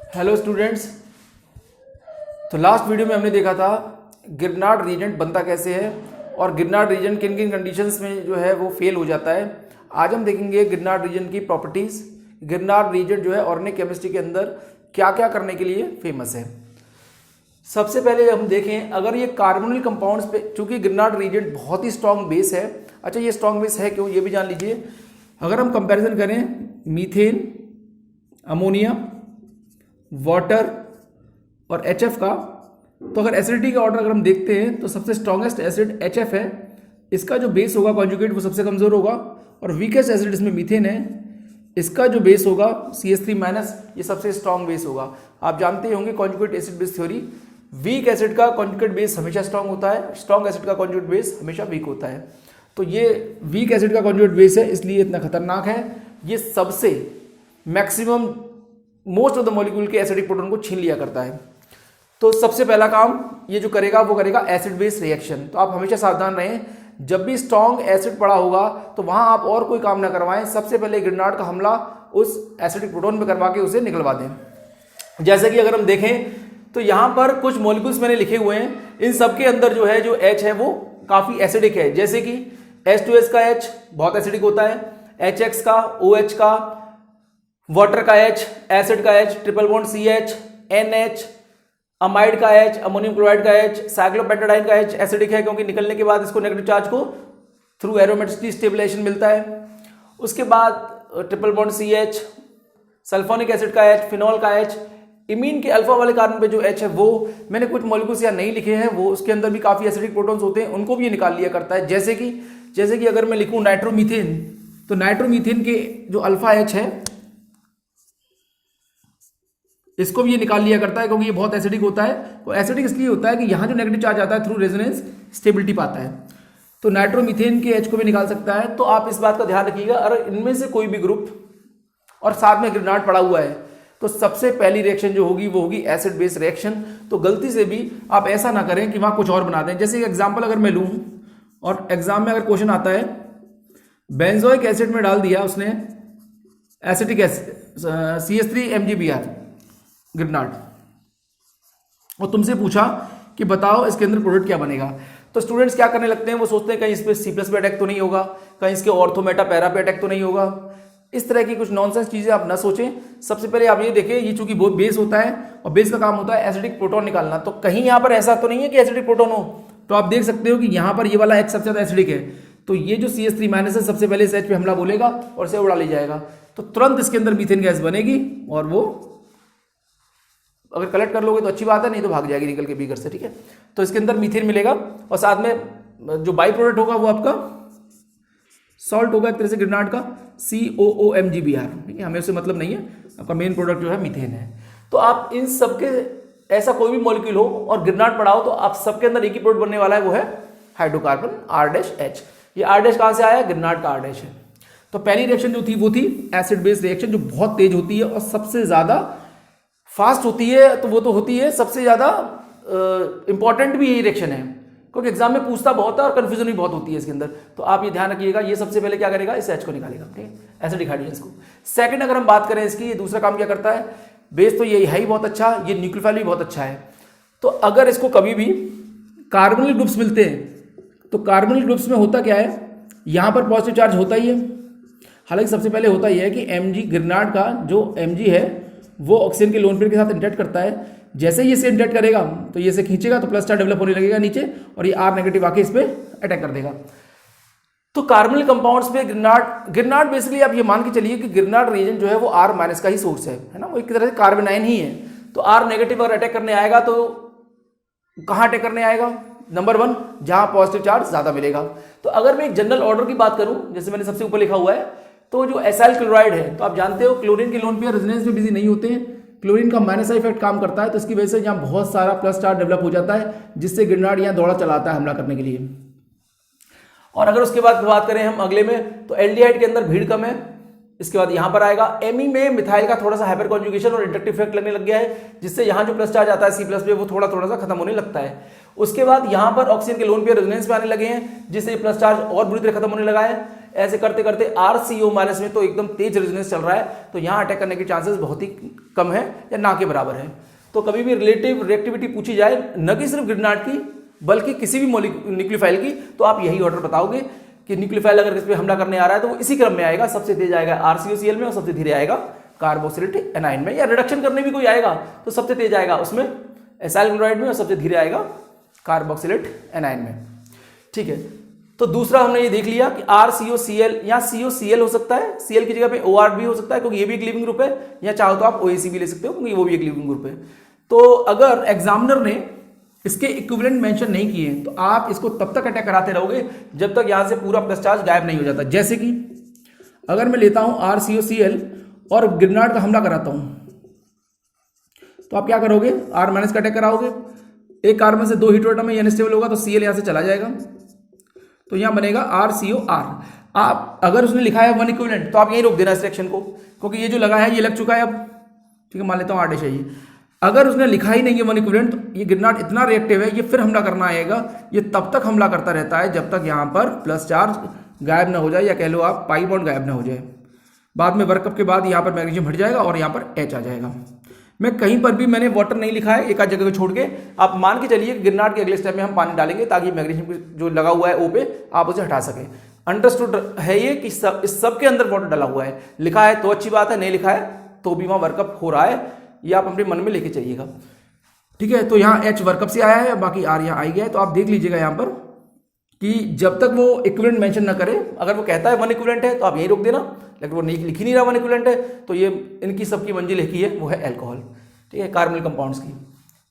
Hello students. तो last video में हमने देखा था गिरनार्ड रीजेंट बनता कैसे है और गिरनार्ड रीजेंट किन किन कंडीशंस में जो है वो फेल हो जाता है। आज हम देखेंगे गिरनार्ड रीजेंट की प्रॉपर्टीज़। गिरनार्ड रीजेंट जो है ऑर्गेनिक केमिस्ट्री के अंदर क्या क्या करने के लिए फेमस है। सबसे पहले हम देखें, अगर ये कार्बोनिल कंपाउंड्स पे, चूंकि गिरनार्ड रीजेंट बहुत ही स्ट्रॉन्ग बेस है। अच्छा, ये स्ट्रॉन्ग बेस है क्यों, ये भी जान लीजिए। अगर हम कंपैरिजन करें मीथेन, अमोनिया, वाटर और HF का, तो अगर एसिडिटी का ऑर्डर अगर हम देखते हैं तो सबसे स्ट्रॉन्गेस्ट एसिड HF है। इसका जो बेस होगा कॉन्जुगेट वो सबसे कमजोर होगा, और वीकेस्ट एसिड इसमें मीथेन है। इसका जो बेस होगा CH3- ये सबसे स्ट्रॉन्ग बेस होगा। आप जानते होंगे conjugate acid base theory, weak acid का कॉन्जुगेट बेस हमेशा स्ट्रॉन्ग होता है, स्ट्रॉन्ग एसिड का कॉन्जुगेट बेस हमेशा वीक होता है। तो ये वीक एसिड का कॉन्जुगेट बेस है, इसलिए इतना खतरनाक है। ये सबसे maximum most of the molecule के एसिडिक प्रोटॉन को छीन लिया करता है। तो सबसे पहला काम ये जो करेगा वो करेगा एसिड बेस रिएक्शन। तो आप हमेशा सावधान रहें, जब भी स्ट्रॉन्ग एसिड पड़ा होगा तो वहां आप और कोई काम ना करवाएं, सबसे पहले गिरनार्ड का हमला उस एसिडिक प्रोटॉन पे करवा के उसे निकलवा दें। जैसे कि अगर हम देखें तो यहां पर कुछ मॉलिक्यूल्स मैंने लिखे हुए हैं, इन सबके अंदर जो है जो H है वो काफी एसिडिक है। जैसे कि H2S का H बहुत एसिडिक होता है, HX का, OH का, वाटर का H, एसिड का H, triple bond CH, NH, amide का H, अमोनियम क्लोराइड का H, साइक्लोपेंटाडाइन का H एसिडिक है क्योंकि निकलने के बाद इसको नेगेटिव चार्ज को थ्रू एरोमेटिसिटी स्टेबलाइजेशन मिलता है। उसके बाद triple bond CH, sulphonic acid का H, फिनॉल का H, इमीन के अल्फा वाले कार्बन पे जो H है वो मैंने कुछ मॉलिक्यूल्स यहाँ नहीं लिखे हैं, वो उसके अंदर भी काफी एसिडिक प्रोटॉन्स होते हैं, उनको भी ये निकाल लिया करता है। जैसे कि अगर मैं लिखूं नाइट्रोमीथेन, तो नाइट्रोमीथेन के जो अल्फा H है इसको भी ये निकाल लिया करता है क्योंकि ये बहुत एसिडिक होता है। तो एसिडिक इसलिए होता है कि यहाँ जो नेगेटिव चार्ज आता है थ्रू रेजोनेंस स्टेबिलिटी पाता है, तो नाइट्रोमीथेन के H को भी निकाल सकता है। तो आप इस बात का ध्यान रखिएगा, अगर इनमें से कोई भी ग्रुप और साथ में गिरनार्ड पड़ा हुआ है तो सबसे पहली रिएक्शन जो होगी वो होगी एसिड बेस रिएक्शन। तो गलती से भी आप ऐसा ना करें कि वहां कुछ और बना दें। जैसे एग्जाम्पल अगर मैं लूँ और एग्जाम में अगर क्वेश्चन आता है बेंजोइक एसिड में डाल दिया उसने एसिटिक एसिड CH3MgBr गिरनार्ड, और तुमसे पूछा कि बताओ इसके अंदर प्रोडक्ट क्या बनेगा, तो स्टूडेंट्स क्या करने लगते हैं, वो सोचते हैं कहीं इस पे C+ पे अटैक तो नहीं होगा, कहीं इसके ऑर्थो मेटा पैरा पे अटैक तो नहीं होगा। इस तरह की कुछ नॉनसेंस चीजें आप ना सोचें। सबसे पहले आप ये देखें, ये चूंकि बहुत बेस होता है और बेस का काम होता है एसिडिक प्रोटॉन निकालना, तो कहीं यहाँ पर ऐसा तो नहीं है कि एसिडिक प्रोटॉन हो। तो आप देख सकते हो कि यहाँ पर ये वाला H सबसे ज्यादा एसिडिक है, तो ये जो CH3- है सबसे पहले इस H पे हमला बोलेगा और इसे उड़ा ले जाएगा, तो तुरंत इसके अंदर मीथेन गैस बनेगी और वो अगर कलेक्ट कर लोगे तो अच्छी बात है, नहीं तो भाग जाएगी निकल के बीकर से, ठीक है। तो इसके अंदर मीथेन मिलेगा और साथ में जो बाई प्रोडक्ट होगा वो आपका सॉल्ट होगा एक तरह से गिरनार्ड का COOMgBr, ठीक है, हमें उससे मतलब नहीं है, आपका मेन प्रोडक्ट जो है मीथेन है। तो आप इन सबके ऐसा कोई भी मॉलिक्यूल हो और गिरनार्ड पड़ा हो तो आप सबके अंदर एक ही प्रोडक्ट बनने वाला है, वो है हाइड्रोकार्बन R-H। ये R- कहां से आया, गिरनार्ड का R- है। तो पहली रिएक्शन जो थी वो थी एसिड बेस रिएक्शन, जो बहुत तेज होती है और सबसे ज्यादा फास्ट होती है। तो वो तो होती है सबसे ज्यादा इंपॉर्टेंट भी यही रिएक्शन है क्योंकि एग्जाम में पूछता बहुत है और कंफ्यूजन भी बहुत होती है इसके अंदर। तो आप ये ध्यान रखिएगा, ये सबसे पहले क्या करेगा, इस H को निकालेगा, ठीक है, एसिडिक हाइड्रोजन को। सेकंड अगर हम बात करें इसकी, ये दूसरा काम क्या करता है, बेस तो ये है ही बहुत अच्छा, ये न्यूक्लियोफाइल भी बहुत अच्छा है। तो अगर इसको कभी भी कार्बोनिल ग्रुप्स मिलते हैं तो कार्बोनिल ग्रुप्स में होता क्या है, यहां पर पॉजिटिव चार्ज होता ही है। हालांकि सबसे पहले होता यह है कि Mg गिरनार्ड का जो Mg है वो ऑक्सीजन के लोन पेयर के साथ इंटरेक्ट करता है। जैसे ही इसे इंटरेक्ट करेगा तो ये इसे खींचेगा तो प्लस चार्ज डेवलप होने लगेगा नीचे और ये R- आके इस पे अटैक कर देगा। तो कार्बोनिल कंपाउंड्स पे गिरनार्ड बेसिकली आप ये मान के चलिए कि गिरनार्ड रिएजेंट जो है वो R- का ही सोर्स है ना, वो एक तरह से कार्बोनाइन ही है। तो R- अगर अटैक करने आएगा तो कहां अटैक करने आएगा, नंबर 1 जहां पॉजिटिव चार्ज ज्यादा मिलेगा। तो अगर मैं एक जनरल ऑर्डर की बात करूं, जैसे मैंने सबसे ऊपर लिखा हुआ है, तो जो एसाइल क्लोराइड है, तो आप जानते हो क्लोरीन के लोन पेयर रेजोनेंस में बिजी नहीं होते हैं, क्लोरीन का माइनस इफेक्ट काम करता है, तो इसकी वजह से यहाँ बहुत सारा प्लस चार्ज डेवलप हो जाता है जिससे गिरनार्ड यहाँ दौड़ा चलाता है हमला करने के लिए। और अगर उसके बाद बात करें हम अगले में, तो एल्डिहाइड के अंदर भीड़ कम है, इसके बाद यहां पर आएगा एमी में मिथाइल का थोड़ा सा हाइपर कॉन्जुगेशन और इंडक्टिव इफेक्ट लगने लग गया है, जिससे यहां जो प्लस चार्ज आता है C+ पे वो थोड़ा सा खत्म होने लगता है। उसके बाद यहां पर ऑक्सीजन के लोन पेयर रेजोनेंस में आने लगे हैं जिससे प्लस चार्ज और बुरी तरह खत्म होने लगा है। ऐसे करते करते RCO माइनस में तो एकदम तेज रेजोनेंस चल रहा है, तो यहाँ अटैक करने के चांसेस बहुत ही कम है या ना के बराबर है। तो कभी भी रिलेटिव रिएक्टिविटी पूछी जाए न कि सिर्फ ग्रेनाड की बल्कि किसी भी न्यूक्लियोफाइल की, तो आप यही ऑर्डर बताओगे कि न्यूक्लियोफाइल अगर इस पर हमला करने आ रहा है तो वो इसी क्रम में आएगा, सबसे तेज आएगा RCOCl में और सबसे धीरे आएगा कार्बोक्सिलेट एनाइन में, या रिडक्शन करने भी कोई आएगा तो सबसे तेज आएगा उसमें एसाइल क्लोराइड में और सबसे धीरे आएगा कार्बोक्सिलेट एनाइन में। ठीक है, तो दूसरा हमने ये देख लिया कि RCOCl या COCl हो सकता है, Cl की जगह पे OR भी हो सकता है क्योंकि ये भी एक लीविंग ग्रुप है, या चाहो तो आप OAC भी ले सकते हो क्योंकि वो भी एक लीविंग ग्रुप है। तो अगर एग्जामिनर ने इसके इक्विवेलेंट मेंशन नहीं किए तो आप इसको तब तक अटैक कराते रहोगे जब तक यहां से पूरा प्लस चार्ज गायब नहीं हो जाता। जैसे कि अगर मैं लेता हूं RCOCl और ग्रेनाड का हमला कराता हूं तो आप क्या करोगे, R माइनस का अटैक कराओगे, एक कार्बन से 2 हीटेरोटम में अनस्टेबल होगा तो Cl यहां से चला जाएगा, तो यहां बनेगा RCOR। आप अगर उसने लिखा है 1 इक्विवेलेंट तो आप यहीं रोक देना इस रिएक्शन को, क्योंकि ये जो लगा है ये लग चुका है अब। ठीक है, मान लेता हूं R' है ये। अगर उसने लिखा ही नहीं है 1 इक्विवेलेंट तो ये ग्रेनाड इतना रिएक्टिव है, ये फिर हमला करना आएगा, ये तब तक हमला करता रहता है जब तक यहां पर प्लस चार्ज गायब ना हो जाए, या कह लो आप पाई बॉन्ड गायब ना हो जाए। बाद में वर्कअप के बाद यहाँ पर मैग्नीशियम हट जाएगा और यहाँ पर H आ जाएगा। मैं कहीं पर भी मैंने वाटर नहीं लिखा है, एक आध जगह को छोड़ के। आप मान के चलिए कि ग्रेनाड के अगले स्टेप में हम पानी डालेंगे ताकि मैग्नीशियम जो लगा हुआ है O पे आप उसे हटा सके। अंडरस्टूड है ये कि इस सब के अंदर वाटर डाला हुआ है, लिखा है तो अच्छी बात है, नहीं लिखा है तो भी वहाँ वर्कअप हो रहा है, ये आप अपने मन में लेके चलिएगा। ठीक है, तो यहाँ H वर्कअप से आया है, बाकी R यहाँ आ गया है। तो आप देख लीजिएगा यहाँ पर कि जब तक वो इक्विवेलेंट मेंशन ना करे, अगर वो कहता है 1 इक्विवेलेंट है तो आप यहीं रोक देना, लेकिन वो नहीं लिख ही नहीं रहा 1 इक्विवेलेंट है तो ये इनकी सबकी मंजिल एक ही है, वो है अल्कोहल। ठीक है, कार्बोनिल कंपाउंड्स की।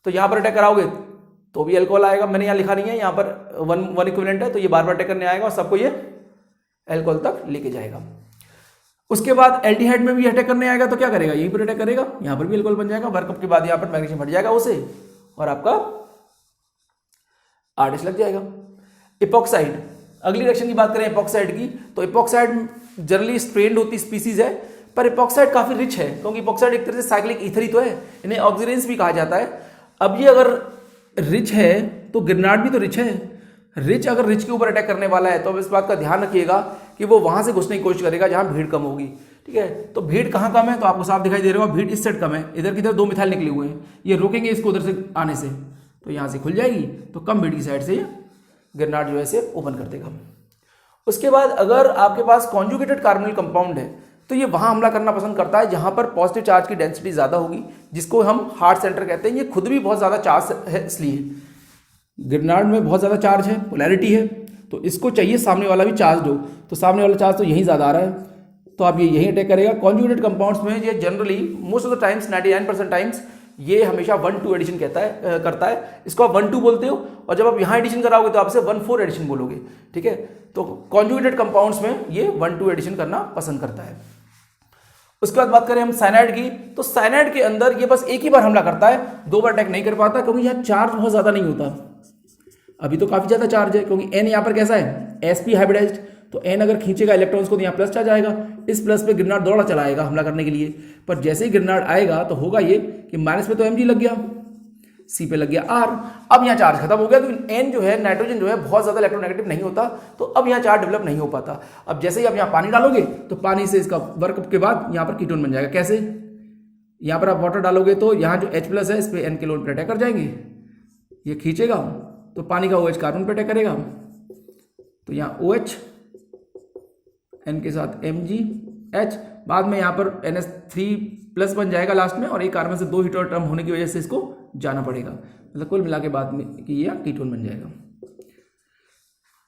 तो यहाँ पर अटैक कराओगे तो भी अल्कोहल आएगा, मैंने यहाँ लिखा नहीं है, यहाँ पर 1 इक्विवेलेंट है तो ये बार बार अटैक करने आएगा और सबको ये अल्कोहल तक लेके जाएगा। उसके बाद एल्डिहाइड में भी अटैक करने आएगा तो क्या करेगा, यहीं पर अटैक करेगा, यहाँ पर भी अल्कोहल बन जाएगा, वर्कअप के बाद यहाँ पर मैग्नीशियम हट जाएगा उसे और आपका R' लग जाएगा। इपॉक्साइड, अगली रिएक्शन की बात करें इपॉक्साइड की, तो इपॉक्साइड जनरली स्ट्रेन्ड होती स्पीसीज है, पर इपॉक्साइड काफी रिच है क्योंकि इपॉक्साइड एक तरह से साइक्लिक ईथर ही तो है, इन्हें ऑक्सीडेंस भी कहा जाता है। अब ये अगर रिच है तो ग्रेनाड भी तो रिच है, रिच अगर रिच के ऊपर अटैक करने वाला है तो अब इस बात का ध्यान रखिएगा कि वो वहां से घुसने की कोशिश करेगा जहां भीड़ कम होगी। ठीक है, तो भीड़ कहाँ कम है, तो आपको साफ दिखाई दे रहा होगा, भीड़ इस साइड कम है, इधर की तरफ 2 मिथाइल निकले हुए हैं, ये रोकेंगे इसको उधर से आने से, तो यहाँ से खुल जाएगी, तो कम भीड़ की साइड से ग्रेनाड जो है से ओपन कर देगा। उसके बाद अगर आपके पास कॉन्जुगेटेड कार्बोनिल कंपाउंड है तो ये वहां हमला करना पसंद करता है जहां पर पॉजिटिव चार्ज की डेंसिटी ज्यादा होगी, जिसको हम हार्ट सेंटर कहते हैं। ये खुद भी बहुत ज्यादा चार्ज है, इसलिए ग्रेनाड में बहुत ज्यादा चार्ज है, पोलैरिटी है, तो इसको चाहिए सामने वाला भी चार्ज हो, तो सामने वाला चार्ज तो यहीं ज्यादा आ रहा है, तो आप ये यहीं अटैक करेगा। कॉन्जुगेटेड कंपाउंड्स में ये generally most of the times 99% times ये हमेशा 1-2 एडिशन करता है, इसको आप 1-2 बोलते हो, और जब आप यहाँ एडिशन कराओगे तो आपसे 1-4 एडिशन बोलोगे। ठीक है, तो कॉन्जुगेटेड कंपाउंड्स में ये 1-2 एडिशन करना पसंद करता है। उसके बाद बात करें हम साइनाइड की, तो साइनाइड के अंदर ये बस एक ही बार हमला करता है, 2 बार अटैक नहीं कर पाता क्योंकि यहाँ चार्ज बहुत ज्यादा नहीं होता। अभी तो काफी ज्यादा चार्ज है क्योंकि N यहाँ पर कैसा है, sp हाइब्रिडाइज्ड, तो N अगर खींचेगा इलेक्ट्रॉन्स को तो यहाँ प्लस चार्ज आएगा, इस प्लस पे ग्रेनाड दौड़ा चला आएगा हमला करने के लिए। पर जैसे ही ग्रेनाड आएगा तो होगा ये कि माइनस पे तो Mg लग गया, C पे लग गया R, अब यहाँ चार्ज खत्म हो गया क्योंकि N जो है नाइट्रोजन जो है बहुत ज्यादा इलेक्ट्रोनेगेटिव नहीं होता, तो अब यहाँ चार्ज डेवलप नहीं हो पाता। अब जैसे ही आप यहाँ पानी डालोगे तो पानी से इसका वर्कअप के बाद यहाँ पर कीटोन बन जाएगा। कैसे, यहाँ पर आप वाटर डालोगे तो यहाँ जो H+ है इस पे N के लोन पर अटैक कर जाएंगे, ये खींचेगा तो पानी का OH कार्बन पर अटैक करेगा, तो यहाँ OH N के साथ MgH, बाद में यहाँ पर NH3+ बन जाएगा लास्ट में, और एक कार्बन से 2 हीटेरोटम होने की वजह से इसको जाना पड़ेगा, मतलब कुल मिला के बाद में कि ये कीटोन बन जाएगा।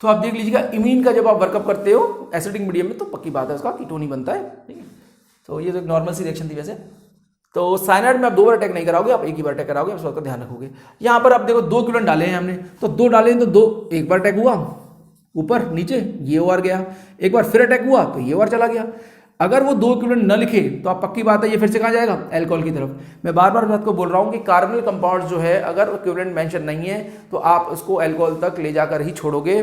तो आप देख लीजिएगा इमीन का जब आप वर्कअप करते हो एसिडिक मीडियम में तो पक्की बात है उसका कीटोन ही बनता है। ठीक है, तो ये तो एक नॉर्मल सी रिएक्शन थी वैसे। तो साइनाइड में आप 2 बार अटैक नहीं कराओगे, आप एक ही बार अटैक कराओगे, इस बात का ध्यान रखोगे। यहाँ पर आप देखो 2 इक्विवेलेंट डाले हैं हमने, तो 2 डाले हैं तो एक बार अटैक हुआ ऊपर नीचे, ये OR गया, एक बार फिर अटैक हुआ तो ये OR चला गया। अगर वो 2 इक्विवेलेंट न लिखे तो आप पक्की बात है ये फिर से कहाँ जाएगा, अल्कोहल की तरफ। मैं बार बार बात को बोल रहा हूँ कि कार्बोनिल कंपाउंड जो है अगर इक्विवेलेंट मेंशन नहीं है तो आप उसको अल्कोहल तक ले जाकर ही छोड़ोगे,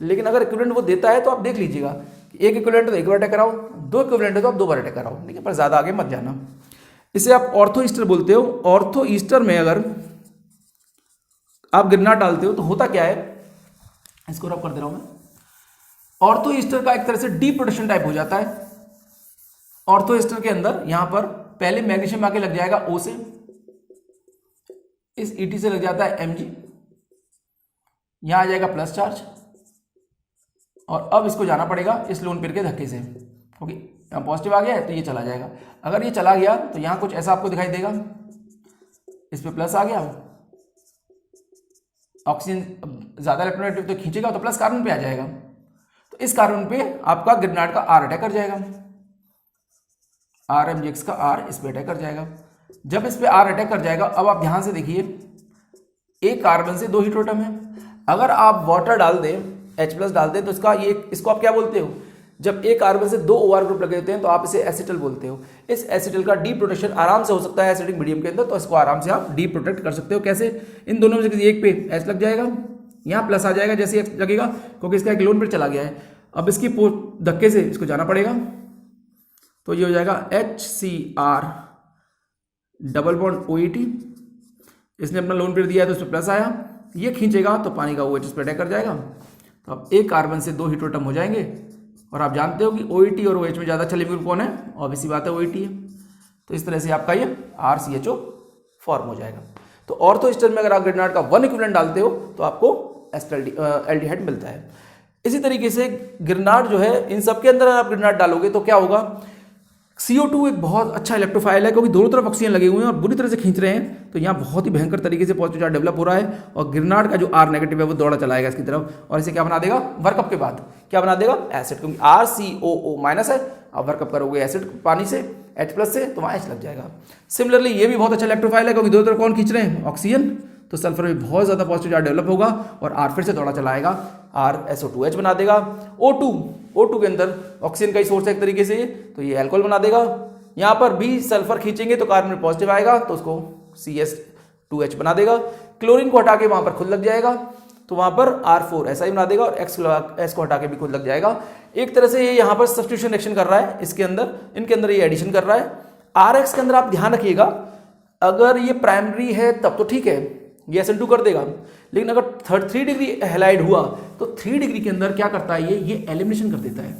लेकिन अगर इक्विवेलेंट वो देता है तो आप देख लीजिएगा, एक इक्विवेलेंट तो एक बार अटैक कराओ, 2 इक्विवेलेंट है तो आप 2 बार अटैक कराओ, ठीक है, पर ज्यादा आगे मत जाना। इसे आप ऑर्थो ईस्टर बोलते हो। ऑर्थो ईस्टर में अगर आप ग्रेनाड डालते हो तो होता क्या है, इसको रब कर दे रहा हूं मैं, ऑर्थो ईस्टर का एक तरह से डी प्रोटेक्शन टाइप हो जाता है। ऑर्थो ईस्टर के अंदर यहां पर पहले मैग्नीशियम आके लग जाएगा O से, इस ET से लग जाता है Mg, यहां आ जाएगा प्लस चार्ज, और अब इसको जाना पड़ेगा इस लोन पेयर के धक्के से, क्योंकि यहाँ पॉजिटिव आ गया है तो ये चला जाएगा। अगर ये चला गया तो यहाँ कुछ ऐसा आपको दिखाई देगा, इस पे प्लस आ गया, ऑक्सीजन ज्यादा इलेक्ट्रोनेगेटिव तो खींचेगा तो प्लस कार्बन पे आ जाएगा, तो इस कार्बन पे आपका ग्रेनाड का R अटैक कर जाएगा, RMgx का R इस पे अटैक कर जाएगा। जब इस पे R अटैक कर जाएगा, अब आप ध्यान से देखिए, एक कार्बन से 2 हीटेरोटम है, अगर आप वाटर डाल दें, H+ डाल दें, तो इसको आप क्या बोलते हो, जब एक कार्बन से 2 OR ग्रुप लगे होते हैं तो आप इसे एसिटल बोलते हो। इस एसिटल का डी प्रोटेक्शन आराम से हो सकता है एसिडिक मीडियम के अंदर, तो इसको आराम से आप डी प्रोटेक्ट कर सकते हो। कैसे? इन दोनों में से किसी एक पे H लग जाएगा, यहाँ प्लस आ जाएगा जैसे H लगेगा, क्योंकि इसका एक लोन पेयर चला गया है। अब इसकी धक्के से इसको जाना पड़ेगा, तो ये हो जाएगा HCr डबल बॉन्ड OET, इसने अपना लोन पेयर दिया है तो उस पर प्लस आया, ये खींचेगा तो पानी का OH इस पर अटैक कर जाएगा, तो अब एक कार्बन से 2 हीटेरोटम हो जाएंगे। और आप जानते हो कि OET और OH में ज़्यादा चले ग्रुप कौन है? ऑब्वियसली बात है OET है। तो इस तरह से आपका ये RCHO फॉर्म हो जाएगा। तो ऑर्थो ईस्टर में अगर आप ग्रेनाड का 1 इक्विवेलेंट डालते हो तो आपको एल्डिहाइड मिलता है। इसी तरीके से ग्रेनाड जो है, इन सब के अंदर आप ग्रेनाड डालोगे तो क्या होगा, CO2 एक बहुत अच्छा इलेक्ट्रोफाइल है, क्योंकि दोनों तरफ ऑक्सीजन लगे हुए हैं और बुरी तरह से खींच रहे हैं, तो यहाँ बहुत ही भयंकर तरीके से पॉजिटिव चार्ज डेवलप हो रहा है, और ग्रेनाड का जो R नेगेटिव है वो दौड़ा चलाएगा इसकी तरफ, और इसे क्या बना देगा, वर्कअप के बाद क्या बना देगा, एसिड, क्योंकि RCOO माइनस है, आप वर्कअप करोगे एसिड पानी से H+ से, तो वहाँ H लग जाएगा। सिमिलरली ये भी बहुत अच्छा इलेक्ट्रोफाइल है, क्योंकि दोनों तरफ कौन खींच रहे हैं, ऑक्सीजन, तो सल्फर में बहुत ज़्यादा पॉजिटिव चार्ज डेवलप होगा और R फिर से दौड़ा चलाएगा, RSO2H बना देगा। O2 के अंदर ऑक्सीजन का ही सोर्स है एक तरीके से, तो ये अल्कोहल बना देगा। यहाँ पर भी सल्फर खींचेंगे तो कार्बन में पॉजिटिव आएगा, तो उसको CS2H बना देगा। क्लोरीन को हटा के वहाँ पर खुद लग जाएगा, तो वहाँ पर R4 ऐसा ही बना देगा, और X को हटा के भी खुद लग जाएगा। एक तरह से ये यहाँ पर सब्स्टिट्यूशन रिएक्शन कर रहा है, इसके अंदर, इनके अंदर ये एडिशन कर रहा है। RX के अंदर आप ध्यान रखिएगा, अगर ये प्राइमरी है तब तो ठीक है, ये SN2 कर देगा, लेकिन अगर 3 डिग्री हैलाइड हुआ तो 3 डिग्री के अंदर क्या करता है, ये एलिमिनेशन कर देता है।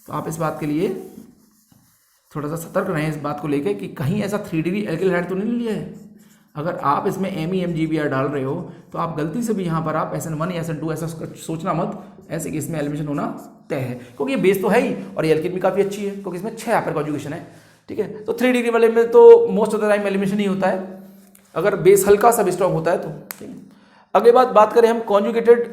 तो आप इस बात के लिए थोड़ा सा सतर्क रहें इस बात को लेके कि कहीं ऐसा 3 डिग्री एल्किल हैलाइड तो नहीं लिया है। अगर आप इसमें MEMGBr डाल रहे हो तो आप गलती से भी यहाँ पर आप SN1 या SN2 ऐसा सोचना मत, ऐसे कि इसमें एलिमिनेशन होना तय है, क्योंकि ये बेस तो है ही और ये एल्किन भी काफ़ी अच्छी है, क्योंकि इसमें 6 आकर कॉन्जुगेशन है, ठीक है। तो 3 डिग्री वाले में तो most of the time elimination ही होता है, अगर बेस हल्का सा भी स्ट्रॉन्ग होता है तो, ठीक है। अगली बात करें हम कॉन्जुगेटेड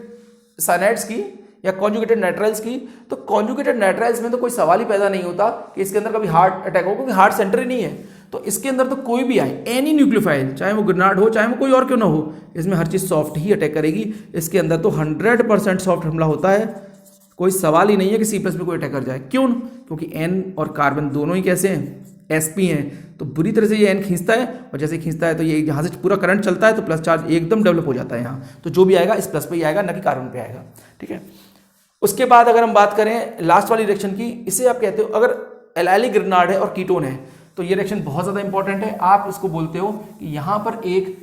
साइनाइड्स की या कॉन्जुगेटेड नाइट्राइल्स की, तो कॉन्जुगेटेड नाइट्राइल्स में तो कोई सवाल ही पैदा नहीं होता कि इसके अंदर कभी हार्ट अटैक हो, क्योंकि हार्ट सेंटर ही नहीं है। तो इसके अंदर तो कोई भी आए, एनी न्यूक्लियोफाइल, चाहे वो ग्रेनाड हो चाहे वो कोई और क्यों ना हो, इसमें हर चीज़ सॉफ्ट ही अटैक करेगी। इसके अंदर तो 100% सॉफ्ट हमला होता है, कोई सवाल ही नहीं है कि C+ में कोई अटैक कर जाए। क्यों? क्योंकि N और कार्बन दोनों ही कैसे हैं, sp हैं, तो बुरी तरह से ये N खींचता है, और जैसे खींचता है तो ये यहाँ से पूरा करंट चलता है, तो प्लस चार्ज एकदम डेवलप हो जाता है यहाँ, तो जो भी आएगा इस प्लस पे ही आएगा, ना कि कार्बन पे आएगा, ठीक है। उसके बाद अगर हम बात करें लास्ट वाली रिएक्शन की, इसे आप कहते हो, अगर एलाइलिक ग्रेनाड है और कीटोन है तो ये रिएक्शन बहुत ज़्यादा इंपॉर्टेंट है। आप इसको बोलते हो कि यहाँ पर एक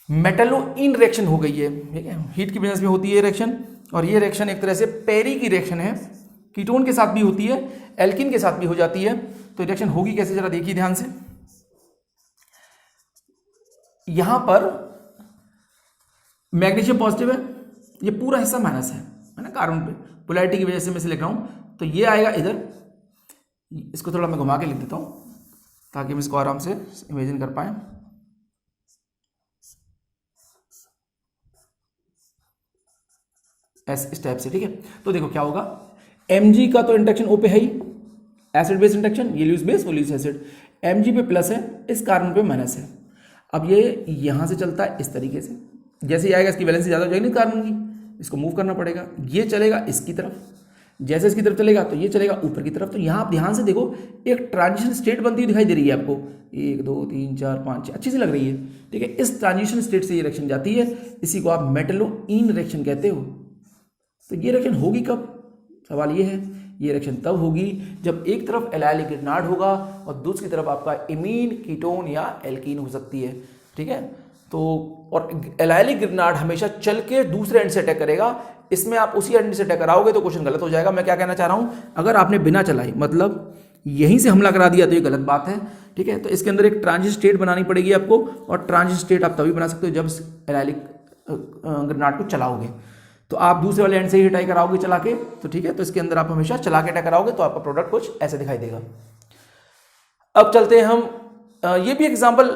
मेटलोइन रिएक्शन हो गई है, ठीक है, हीट की वजह से होती है ये रिएक्शन, और ये रिएक्शन एक तरह से पेरी की रिएक्शन है, कीटोन के साथ भी होती है, एल्किन के साथ भी हो जाती है। तो रिएक्शन होगी कैसे, जरा देखिए ध्यान से। यहां पर मैग्नीशियम पॉजिटिव है, ये पूरा हिस्सा माइनस है ना, कार्बन पे पोलैरिटी की वजह से मैं इसे लिख रहा हूं, तो ये आएगा इधर, इसको थोड़ा मैं घुमा के लिख देता हूं ताकि हम इसको आराम से इमेजिन कर पाए। इस टाइप से, ठीक है। तो देखो क्या होगा, Mg का तो इंटरेक्शन O पे है ही, एसिड बेस इंटरेक्शन, ये लूज बेस वो लूज एसिड, Mg पे प्लस है, इस कार्बन पे माइनस है। अब ये यहां से चलता है इस तरीके से, जैसे ही आएगा इसकी वैलेंसी ज्यादा हो जाएगी ना कार्बन की, इसको मूव करना पड़ेगा, ये चलेगा इसकी तरफ, जैसे इसकी तरफ चलेगा तो ये चलेगा ऊपर की तरफ। तो यहाँ आप ध्यान से देखो, एक ट्रांजिशन स्टेट बनती हुई दिखाई दे रही है आपको, 1 2 3 4 5 6, अच्छी सी लग रही है, ठीक है। इस ट्रांजिशन स्टेट से ये रिएक्शन जाती है, इसी को आप मेटलोइन रिएक्शन कहते हो। तो ये रिएक्शन होगी कब, सवाल ये है, ये रिएक्शन तब होगी जब एक तरफ एलाइलिक ग्रेनाड होगा और दूसरी तरफ आपका इमीन कीटोन या एल्कीन हो सकती है, ठीक है। तो और एलाइलिक ग्रेनाड हमेशा चल के दूसरे एंड से अटैक करेगा, इसमें आप उसी एंड से अटैक कराओगे तो क्वेश्चन गलत हो जाएगा। मैं क्या कहना चाह रहा हूं, अगर आपने बिना चलाई मतलब यहीं से हमला करा दिया तो ये गलत बात है, ठीक है। तो इसके अंदर एक ट्रांजिट स्टेट बनानी पड़ेगी आपको, और ट्रांजिट स्टेट आप तभी बना सकते हो जब एलाइलिक ग्रेनाड को चलाओगे। तो आप दूसरे वाले एंड से ही अटैक कराओगे चला के, तो ठीक है। तो इसके अंदर आप हमेशा चला के अटैक कराओगे तो आपका प्रोडक्ट कुछ ऐसे दिखाई देगा। अब चलते हैं हम, ये भी एग्जाम्पल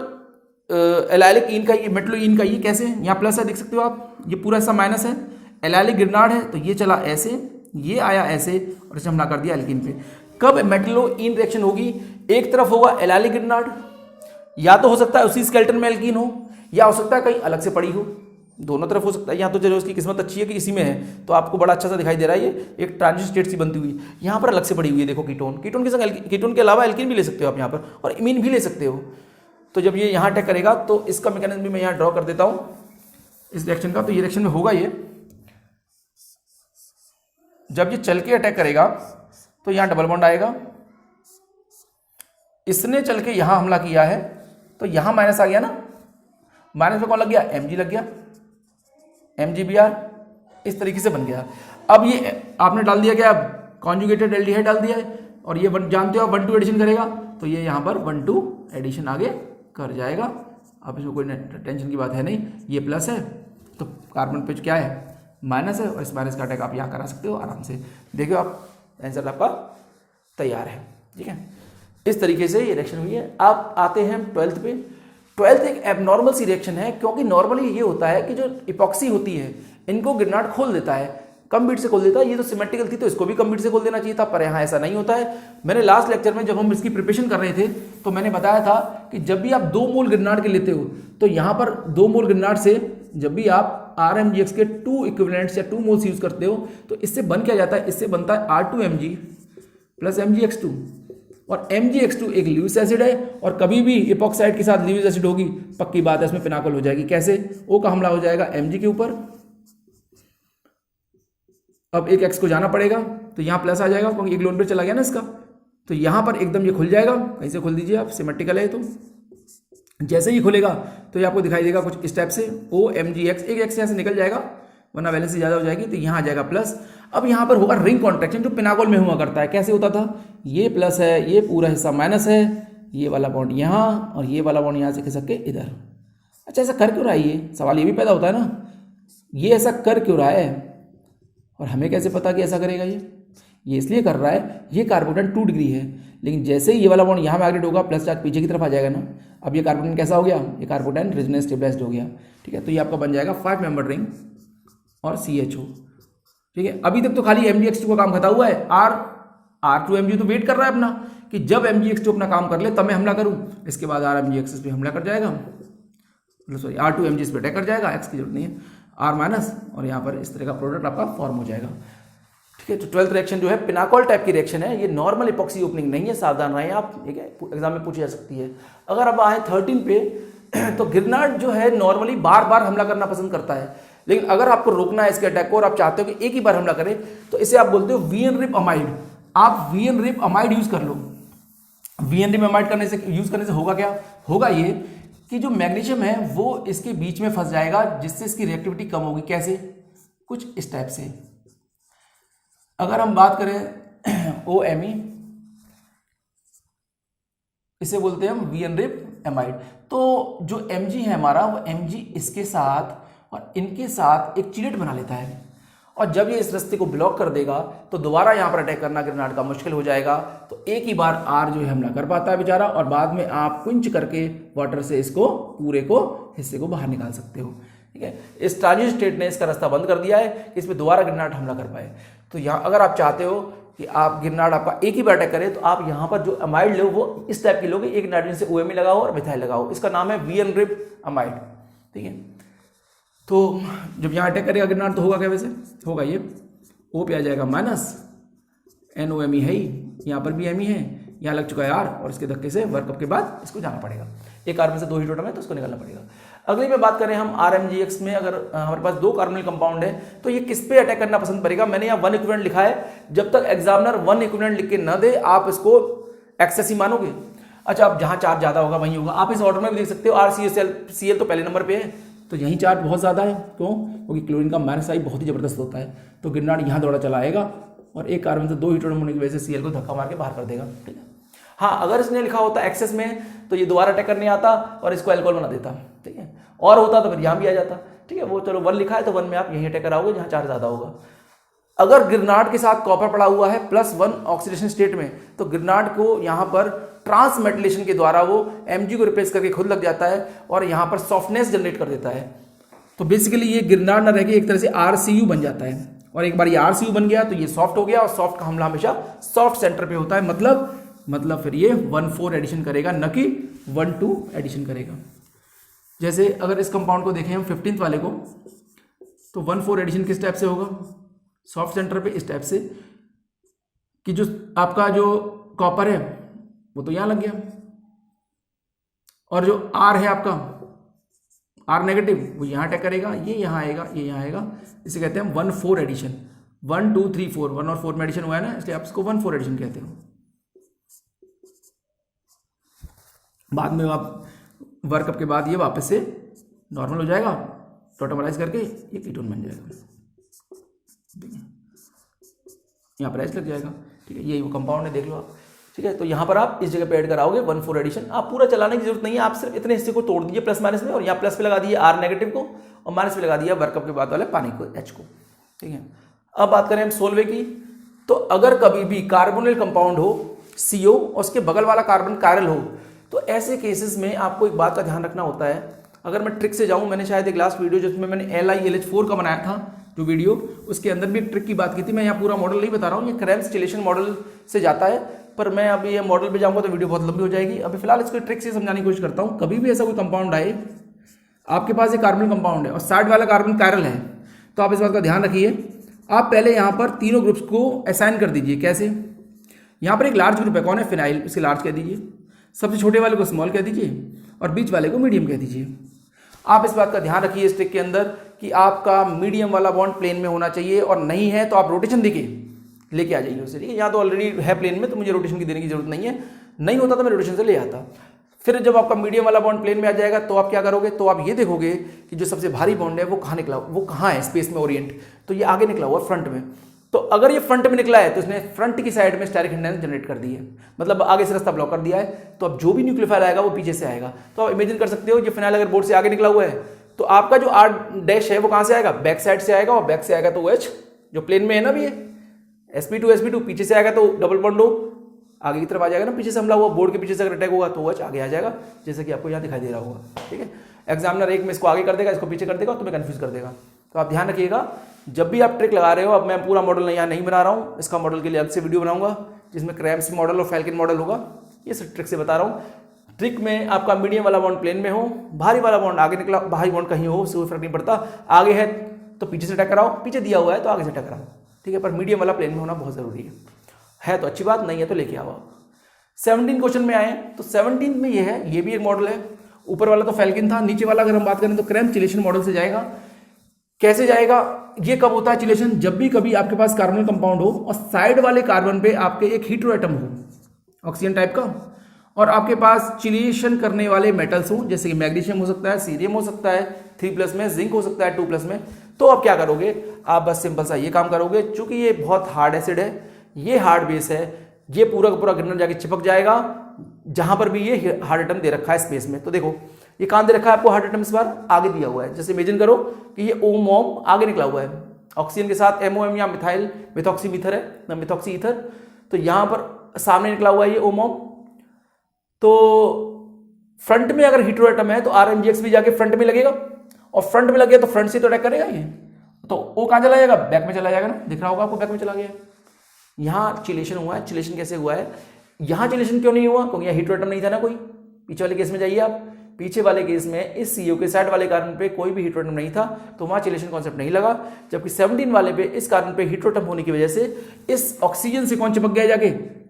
एलाइलिक इन का, ये मेटलो इन का, ये कैसे, यहाँ प्लस है देख सकते हो आप, ये पूरा हिस्सा माइनस है। एलाइलिक ग्रेनाड है तो ये चला ऐसे, ये आया ऐसे, और इसे हमला कर दिया एल्कीन पे। कब मेटलो इन रिएक्शन होगी, एक तरफ होगा एलाइलिक ग्रेनाड, या तो हो सकता है उसी स्केलेटन में एल्कीन हो, या हो सकता है कहीं अलग से पड़ी हो, दोनों तरफ हो सकता है। यहाँ तो चलो उसकी किस्मत अच्छी है कि इसी में है, तो आपको बड़ा अच्छा सा दिखाई दे रहा है, ये एक ट्रांजिट स्टेट सी बनती हुई। यहाँ पर अलग से पड़ी हुई है, देखो कीटोन, कीटोन के संग कीटोन के अलावा एल्कीन भी ले सकते हो आप यहाँ पर, और इमीन भी ले सकते हो। तो जब ये यहाँ अटैक करेगा तो इसका मैकेनिज्म भी मैं यहाँ ड्रॉ कर देता हूँ इस रिएक्शन का। तो ये रिएक्शन में होगा ये, जब ये चल के अटैक करेगा तो यहाँ डबल बॉन्ड आएगा, इसने चल के यहाँ हमला किया है तो यहाँ माइनस आ गया ना, माइनस में कौन लग गया, Mg लग गया, MgBr, इस तरीके से बन गया। अब ये आपने डाल दिया क्या, कॉन्जुगेटेड एल्डिहाइड डाल दिया है, और ये जानते हो आप 1 2 एडिशन करेगा तो ये यहाँ पर 1 2 एडिशन आगे कर जाएगा। अब इसमें कोई टेंशन की बात है नहीं, ये प्लस है तो कार्बन पे क्या है, माइनस है, और इस माइनस का अटैक आप यहाँ करा सकते हो आराम से। देखो आप आंसर आपका तैयार है, ठीक है। इस तरीके से ये रिएक्शन हुई है। आप आते हैं 12th पे। 12th एक एबनॉर्मल सी रिएक्शन है, क्योंकि नॉर्मली ये होता है कि जो इपॉक्सी होती है इनको ग्रेनाड खोल देता है, कम बीट से खोल देता है। ये तो सिमेट्रिकल थी तो इसको भी कम बीट से खोल देना चाहिए था, पर यहाँ ऐसा नहीं होता है। मैंने लास्ट लेक्चर में जब हम इसकी प्रिपरेशन कर रहे थे तो मैंने बताया था कि जब भी आप 2 मोल ग्रेनाड के लेते हो तो यहाँ पर 2 मोल ग्रेनाड से जब भी आप RMGX के 2 इक्विवेलेंट्स या 2 मोल्स यूज करते हो तो इससे बन क्या जाता है, इससे बनता है R2Mg प्लस MgX2, और MgX2 एक ल्यूइस एसिड है, और कभी भी इपॉक्साइड के साथ ल्यूइस एसिड होगी पक्की बात है इसमें पिनाकल हो जाएगी। कैसे, O का हमला हो जाएगा Mg के ऊपर, अब एक X को जाना पड़ेगा तो यहाँ प्लस आ जाएगा क्योंकि एक लोन पे चला गया ना इसका, तो यहाँ पर एकदम ये खुल जाएगा। कहीं से खोल दीजिए आप, सिमेट्रिकल है तो जैसे ही खुलेगा तो ये आपको दिखाई देगा कुछ इस टाइप से, OMgX, एक X यहाँ से निकल जाएगा वरना वैलेंसी ज़्यादा हो जाएगी, तो यहाँ आ जाएगा प्लस। अब यहाँ पर होगा रिंग कॉन्ट्रैक्शन जो पिनाकोल में हुआ करता है। कैसे होता था, ये प्लस है, ये पूरा हिस्सा माइनस है, ये वाला बॉन्ड यहाँ और ये वाला बॉन्ड यहाँ से खिसक के इधर। अच्छा ऐसा कर क्यों रहा है, ये सवाल ये भी पैदा होता है ना, ये ऐसा कर क्यों रहा है और हमें कैसे पता कि ऐसा करेगा ये इसलिए कर रहा है, ये कार्बोनेट 2 डिग्री है, लेकिन जैसे ही ये वाला बॉन्ड यहाँ माइग्रेट होगा प्लस चार्ज पीछे की तरफ आ जाएगा ना। अब ये कार्बोनेट कैसा हो गया, ये कार्बोनेट रेजोनेंस स्टेबलाइज्ड हो गया, ठीक है। तो ये आपका बन जाएगा 5 मेंबर रिंग और CHO, ठीक है। अभी तक तो खाली MgX2 का काम खत्म हुआ है, R2Mg तो वेट कर रहा है अपना कि जब MgX2 अपना काम कर ले तब मैं हमला करूं, इसके बाद RMgX पे हमला कर जाएगा, सॉरी R2Mg इस पे अटैक कर जाएगा, X की जरूरत नहीं है, R माइनस, और यहाँ पर इस तरह का प्रोडक्ट आपका फॉर्म हो जाएगा, ठीक है। तो 12th रिएक्शन जो है पिनाकोल टाइप की रिएक्शन है, ये नॉर्मल इपॉक्सी ओपनिंग नहीं है, सावधान रहें आप, ठीक है, एग्जाम में पूछी जा सकती है। अगर अब आए 13 पे तो ग्रेनाड जो है नॉर्मली बार बार हमला करना पसंद करता है, लेकिन अगर आपको रोकना है इसके अटैक को और आप चाहते हो कि एक ही बार हमला करे तो इसे आप बोलते हो VN-RIP अमाइड। आप VN-RIP अमाइड यूज कर लो। VN-RIP अमाइड करने से यूज करने से होगा क्या, होगा ये कि जो मैग्नीशियम है वो इसके बीच में फंस जाएगा, जिससे इसकी रिएक्टिविटी कम होगी। कैसे, कुछ इस टाइप से। अगर हम बात करें OMe, इसे बोलते हैं हम VN-RIP अमाइड। तो जो Mg है हमारा, वो Mg इसके साथ और इनके साथ एक चिलेट बना लेता है, और जब ये इस रास्ते को ब्लॉक कर देगा तो दोबारा यहाँ पर अटैक करना ग्रेनाड का मुश्किल हो जाएगा। तो एक ही बार R जो है हमला कर पाता है बेचारा, और बाद में आप कुंच करके वाटर से इसको पूरे को हिस्से को बाहर निकाल सकते हो, ठीक है। इस ट्रांजिट स्टेट ने इसका रास्ता बंद कर दिया है कि इस पर दोबारा ग्रेनाड हमला कर पाए। तो यहाँ अगर आप चाहते हो कि आप ग्रेनाड आपका एक ही बार अटैक करे तो आप यहाँ पर जो अमाइड लो वो इस टाइप की लोगे, एक नाइट्रोजन से OMe लगाओ और मिथाइल लगाओ, इसका नाम है VN-RIP अमाइड, ठीक है। तो जब यहाँ अटैक करेगा ग्रेनाड तो होगा क्या, वैसे होगा ये O पे आ जाएगा माइनस, NOMe है ही, यहाँ पर भी Me है, यहाँ लग चुका है R, और इसके धक्के से वर्कअप के बाद इसको जाना पड़ेगा। एक कार्बन से 2 ही टोटम है तो इसको निकालना पड़ेगा। अगली में बात करें हम RMgX में, अगर हमारे पास 2 कार्बोनिल कंपाउंड है तो ये किस पे अटैक करना पसंद करेगा। मैंने यहाँ 1 इक्विवेलेंट लिखा है, जब तक एग्जामिनर 1 इक्विवेलेंट लिख के न दे आप इसको एक्सेस ही मानोगे। अच्छा, अब जहाँ चार्ज ज़्यादा होगा वहीं होगा। आप इस ऑर्डर में भी देख सकते हो, RCl तो पहले नंबर पे है, तो यहीं चार्ज बहुत ज़्यादा है। क्यों? क्योंकि क्लोरीन का माइनस आई बहुत ही ज़बरदस्त होता है, तो गिरनाट यहाँ दौड़ा चला आएगा और एक कार्बन से 2 हीट्रोटम होने की वजह से Cl को धक्का मार के बाहर कर देगा। ठीक है। हाँ, अगर इसने लिखा होता एक्सेस में तो ये दोबारा अटैक करने आता और इसको अल्कोहल बना देता। ठीक है, और होता तो फिर यहाँ भी आ जाता। ठीक है, वो चलो 1 लिखा है तो 1 में आप यहीं अटैक कराओगे जहाँ चार्ज ज़्यादा होगा। अगर गिरनाट के साथ कॉपर पड़ा हुआ है +1 ऑक्सीडेशन स्टेट में, तो गिरनाट को यहाँ पर ट्रांसमेटिलेशन के द्वारा वो Mg को रिप्लेस करके खुद लग जाता है और यहाँ पर सॉफ्टनेस जनरेट कर देता है। तो बेसिकली ये गिरनाट ना रह के एक तरह से RCU बन जाता है, और एक बार ये RCU बन गया तो ये सॉफ्ट हो गया, और सॉफ्ट का हमला हमेशा सॉफ्ट सेंटर पे होता है। मतलब फिर ये 1,4 एडिशन करेगा, न कि 1,2 एडिशन करेगा। जैसे अगर इस कंपाउंड को देखें हम 15th वाले को, तो 1,4 एडिशन किस टाइप से होगा? सॉफ्ट सेंटर पे इस टाइप से कि जो आपका जो कॉपर है वो तो यहाँ लग गया, और जो R है आपका R नेगेटिव वो यहाँ अटैक करेगा, ये यहाँ आएगा, ये यहाँ आएगा। इसे कहते हैं हम 1,4 एडिशन। 1, 2, 3, 4, 1 और 4 में एडिशन हुआ है ना, इसलिए आप इसको 1,4 एडिशन कहते हो। बाद में आप वर्कअप के बाद ये वापस से नॉर्मल हो जाएगा, टोटमलाइज करके ये कीटोन बन जाएगा। ठीक है, यहाँ पर एच लग जाएगा। ठीक है, यही वो कंपाउंड है, देख लो आप। ठीक है, तो यहाँ पर आप इस जगह पे ऐड कराओगे 1,4 एडिशन। आप पूरा चलाने की जरूरत नहीं है, आप सिर्फ इतने हिस्से को तोड़ दीजिए प्लस माइनस में, और यहाँ प्लस पे लगा दिए R नेगेटिव को और माइनस पे लगा दिया वर्कअप के बाद वाले पानी को, H को। ठीक है, अब बात करें हम सोलवे की, तो अगर कभी भी कार्बोनिल कंपाउंड हो CO और उसके बगल वाला कार्बन कायरल हो, तो ऐसे केसेस में आपको एक बात का ध्यान रखना होता है। अगर मैं ट्रिक से जाऊं, मैंने शायद एक लास्ट वीडियो जिसमें मैंने LiLH4 का बनाया था जो वीडियो, उसके अंदर भी एक ट्रिक की बात की थी। मैं यहाँ पूरा मॉडल नहीं बता रहा हूँ, ये क्रैम्स चिलेशन मॉडल से जाता है, पर मैं अभी ये मॉडल पे जाऊंगा तो वीडियो बहुत लंबी हो जाएगी। अभी फिलहाल इसको ट्रिक से समझाने की कोशिश करता हूँ। कभी भी ऐसा कोई कंपाउंड आए, आपके पास एक कार्बन कंपाउंड है और साइड वाला कार्बन कायरल है, तो आप इस बात का ध्यान रखिए। आप पहले यहाँ पर तीनों ग्रुप्स को असाइन कर दीजिए। कैसे? यहाँ पर एक लार्ज ग्रुप है, कौन है? फिनाइल, इसे लार्ज कह दीजिए, सबसे छोटे वाले को स्मॉल कह दीजिए और बीच वाले को मीडियम कह दीजिए। आप इस बात का ध्यान रखिए इस ट्रिक के अंदर कि आपका मीडियम वाला बॉन्ड प्लेन में होना चाहिए, और नहीं है तो आप रोटेशन देके लेके आ जाइए उसे। ठीक है, यहाँ तो ऑलरेडी है प्लेन में, तो मुझे रोटेशन की देने की जरूरत नहीं है। नहीं होता तो मैं रोटेशन से ले आता। फिर जब आपका मीडियम वाला बॉन्ड प्लेन में आ जाएगा तो आप क्या करोगे? तो आप ये देखोगे कि जो सबसे भारी बॉन्ड है वो कहाँ निकला, वो कहाँ है स्पेस में ओरिएंट, तो ये आगे निकला हुआ फ्रंट में। तो अगर ये फ्रंट में निकला है तो इसने फ्रंट की साइड में स्टेरिक हिंडेंस जनरेट कर दी है, मतलब आगे से रास्ता ब्लॉक कर दिया है। तो अब जो भी न्यूक्लियोफाइल आएगा वो पीछे से आएगा। तो आप इमेजिन कर सकते हो ये फिनाइल अगर बोर्ड से आगे निकला हुआ है तो आपका जो R डैश है वो कहाँ से आएगा? बैक साइड से आएगा, और बैक से आएगा तो OH जो प्लेन में है ना, भी है sp2 पीछे से आएगा तो डबल बॉन्ड O आगे की तरफ आ जाएगा ना, पीछे से हमला हुआ बोर्ड के पीछे से अगर अटैक होगा तो OH आगे आ जाएगा, जैसे कि आपको यहाँ दिखाई दे रहा होगा। ठीक है, एग्जामिनर एक में इसको आगे कर देगा, इसको पीछे कर देगा, तो तुम्हें कंफ्यूज कर देगा। तो आप ध्यान रखिएगा जब भी आप ट्रिक लगा रहे हो। अब मैं पूरा मॉडल यहाँ नहीं बना रहा हूँ, इसका मॉडल के लिए अलग से वीडियो बनाऊंगा जिसमें क्रैम्स मॉडल और फैल्कन मॉडल होगा। ये सब ट्रिक से बता रहा हूँ। ट्रिक में आपका मीडियम वाला बॉन्ड प्लेन में हो, भारी वाला बॉन्ड आगे निकला, भारी बॉन्ड कहीं हो, उससे कोई फर्क नहीं पड़ता। आगे है तो पीछे से अटैक कराओ, पीछे दिया हुआ है तो आगे से अटैक कराओ। ठीक है, पर मीडियम वाला प्लेन में होना बहुत जरूरी है तो अच्छी बात, नहीं है तो लेके आओ। 17 क्वेश्चन में आए तो 17 में ये है, ये भी एक मॉडल है। ऊपर वाला तो फैल्कन था, नीचे वाला अगर हम बात करें तो क्रैम्स चिलेशन मॉडल से जाएगा। कैसे जाएगा? ये कब होता है चिलेशन? जब भी कभी आपके पास कार्बोनिल कंपाउंड हो और साइड वाले कार्बन पे आपके एक हीट्रो एटम हो ऑक्सीजन टाइप का, और आपके पास चिलेशन करने वाले मेटल्स हो, जैसे कि मैग्नीशियम हो सकता है, सीरियम हो सकता है 3+ में, जिंक हो सकता है 2+ में। तो आप क्या करोगे? आप बस सिंपल सा ये काम करोगे, चूंकि ये बहुत हार्ड एसिड है, ये हार्ड बेस है, ये पूरा का पूरा गिरनर जाके चिपक जाएगा जहां पर भी ये हार्ड एटम दे रखा है स्पेस में। तो देखो ये कहां दे रखा है आपको हार्ड एटम, इस बार आगे दिया हुआ है। जैसे इमेजिन करो कि ये ओमोम आगे निकला हुआ है, ऑक्सीजन के साथ MOM या मिथाइल मिथॉक्सी मीथर है, मिथॉक्सी ईथर, तो यहां पर सामने निकला हुआ है ये ओमोम। तो फ्रंट में अगर हीट्रो एटम है तो RMGX भी जाके फ्रंट में लगेगा, और फ्रंट में लग गया तो फ्रंट से तो अटैक करेगा ये, तो वो कहां चला जाएगा? बैक में चला जाएगा ना, दिख रहा होगा आपको बैक में चला गया। यहां चिलेशन हुआ है। चिलेशन कैसे हुआ है? यहां चिलेशन क्यों नहीं हुआ? क्योंकि यहाँ हीट्रो एटम नहीं था ना कोई। पीछे वाले केस में जाइए आप, पीछे वाले केस में इस CO के साइड वाले कार्बन पे कोई भी हीट्रो एटम नहीं था, तो वहां चिलेशन कॉन्सेप्ट नहीं लगा। जबकि 17 वाले पे इस कार्बन पे हीट्रो एटम होने की वजह से इस ऑक्सीजन से कौन चिपक गया जाके?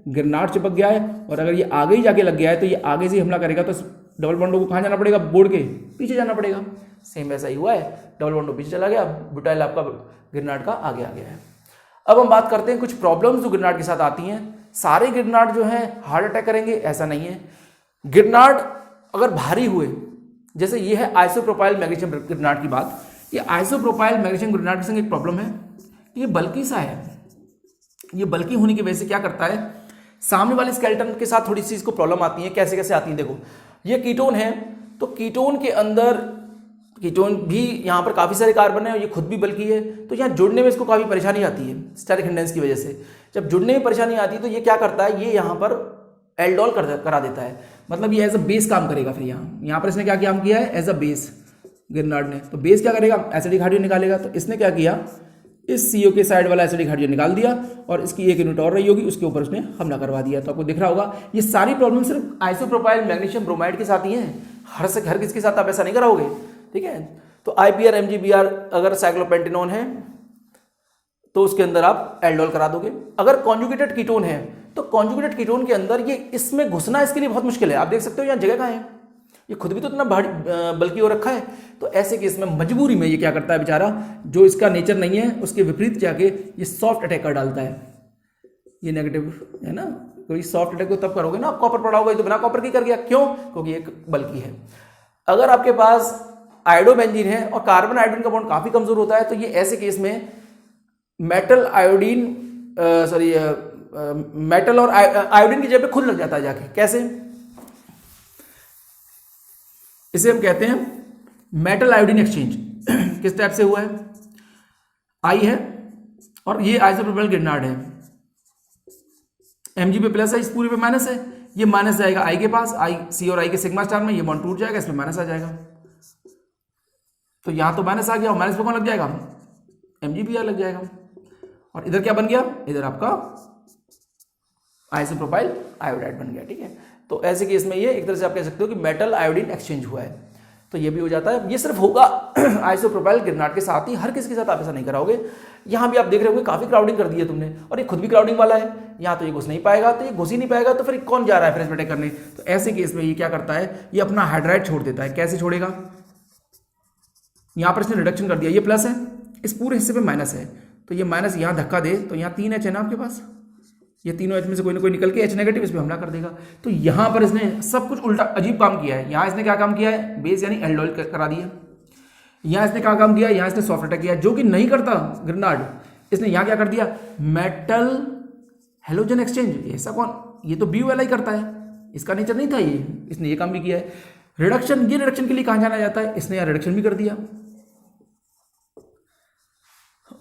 गिरनाट चिपक गया है। और अगर ये आगे ही जाके लग गया है तो ये आगे से हमला करेगा, तो डबल बॉन्डो को कहां जाना पड़ेगा? बोर्ड के पीछे जाना पड़ेगा। सेम वैसा ही हुआ है, डबल बॉन्डो पीछे चला गया, ब्यूटाइल आपका गिरनाट का आगे आ गया है। अब हम बात करते हैं कुछ प्रॉब्लम्स जो गिरनाट के साथ आती हैं। सारे गिरनाट जो हैं हार्ट अटैक करेंगे ऐसा नहीं है। ग्रेनाड अगर भारी हुए, जैसे ये है आइसोप्रोपाइल मैग्नीशियम ग्रेनाड की बात, ये आइसोप्रोपाइल मैग्नीशियम ग्रेनाड के संग एक प्रॉब्लम है, ये बल्कि सा है। ये बल्कि होने की वजह से क्या करता है, सामने वाले स्केलेटन के साथ थोड़ी सी इसको प्रॉब्लम आती है। कैसे कैसे आती है देखो, ये कीटोन है, तो कीटोन के अंदर कीटोन भी यहाँ पर काफ़ी सारे कार्बन है और ये खुद भी बल्कि है, तो यहाँ जुड़ने में इसको काफ़ी परेशानी आती है स्टेरिक हिंडेंस की वजह से। जब जुड़ने में परेशानी आती है तो ये क्या करता है, ये यहाँ पर एल्डोल करा देता है, मतलब ये एज अ बेस काम करेगा। फिर यहाँ पर इसने क्या काम किया है, एज अ बेस ग्रेनाड ने, तो बेस क्या करेगा, एसिडिक हाइड्रोजन निकालेगा। तो इसने क्या किया, इस CO के साइड वाला एसिडिक हाइड्रोजन निकाल दिया और इसकी एक यूनिट और रही होगी, उसके ऊपर उसने हमला करवा दिया। तो आपको दिख रहा होगा ये सारी प्रॉब्लम सिर्फ आइसोप्रोपाइल मैग्नीशियम ब्रोमाइड के साथ ही है, हर किसके साथ आप ऐसा नहीं कराओगे, ठीक है। तो IPR MgBr अगर साइक्लोपेंटेनोन है तो उसके अंदर आप एल्डोल करा दोगे। अगर कॉन्जुगेटेड कीटोन है तो कॉन्जुगेटेड कीटोन के अंदर ये इसमें घुसना इसके लिए बहुत मुश्किल है। आप देख सकते हो यहाँ जगह कहाँ है, ये खुद भी तो इतना भारी बल्कि हो रखा है। तो ऐसे केस में मजबूरी में ये क्या करता है बेचारा, जो इसका नेचर नहीं है उसके विपरीत जाके ये सॉफ्ट अटैक कर डालता है। ये नेगेटिव है ना, तो इस सॉफ्ट अटैक को तब करोगे ना, कॉपर पड़ा होगा, तो बिना कॉपर की कर गया, क्यों, क्योंकि एक बल्कि है। अगर आपके पास आयोडोबेंजीन है और कार्बन आयोडीन का बॉन्ड काफी कमजोर होता है, तो ये ऐसे केस में मेटल आयोडीन मेटल और आयोडीन की जगह पे खुद लग जाता है जाके। कैसे, इसे हम कहते हैं मेटल आयोडीन एक्सचेंज। किस टाइप से हुआ है, आई है और ये आइसोप्रोपाइल ग्रेनाड है, Mg पे प्लस है, इस पूरे पे माइनस है, ये माइनस जाएगा आई के पास, आई सी और आई के सिग्मा स्टार में, ये बॉन्ड टूट जाएगा, इसमें माइनस आ जाएगा। तो यहां तो माइनस आ गया और माइनस पे कौन लग जाएगा, MgBr लग जाएगा। और इधर क्या बन गया, इधर आपका आइसोप्रोपाइल आयोडाइड बन गया, ठीक है। तो ऐसे केस में ये एक तरह से आप कह सकते हो कि मेटल आयोडीन एक्सचेंज हुआ है, तो ये भी हो जाता है। ये सिर्फ होगा आइसोप्रोपाइल ग्रेनाड के साथ ही, हर किसी के साथ आप ऐसा नहीं कराओगे। यहाँ भी आप देख रहे होगे काफी क्राउडिंग कर दी है तुमने, और ये खुद भी क्राउडिंग वाला है, यहाँ तो ये घुस नहीं पाएगा, तो ये घुस ही नहीं पाएगा, तो फिर कौन जा रहा है फिर इसमें अटैक करने। तो ऐसे केस में ये क्या करता है, ये अपना हाइड्राइड छोड़ देता है। कैसे छोड़ेगा, यहाँ पर इसने रिडक्शन कर दिया, ये प्लस है, इस पूरे हिस्से पे माइनस है, तो ये माइनस यहाँ धक्का दे, तो यहाँ 3 H है ना आपके पास, ये तीनों H में से कोई ना कोई निकल के H नेगेटिव इस पर हमला कर देगा। तो यहाँ पर इसने सब कुछ उल्टा अजीब काम किया है। यहाँ इसने क्या काम किया है, बेस यानी एल्डोल करा दिया। यहाँ इसने क्या काम किया, यहाँ इसने सॉफ्ट अटैक किया, जो कि नहीं करता ग्रेनाड, इसने यहाँ क्या कर दिया, मेटल हेलोजन एक्सचेंज। ऐसा कौन, ये तो बी वाला ही करता है, इसका नेचर नहीं था ये, इसने ये काम भी किया है। रिडक्शन, ये रिडक्शन के लिए कहाँ जाना जाता है, इसने यहाँ रिडक्शन भी कर दिया।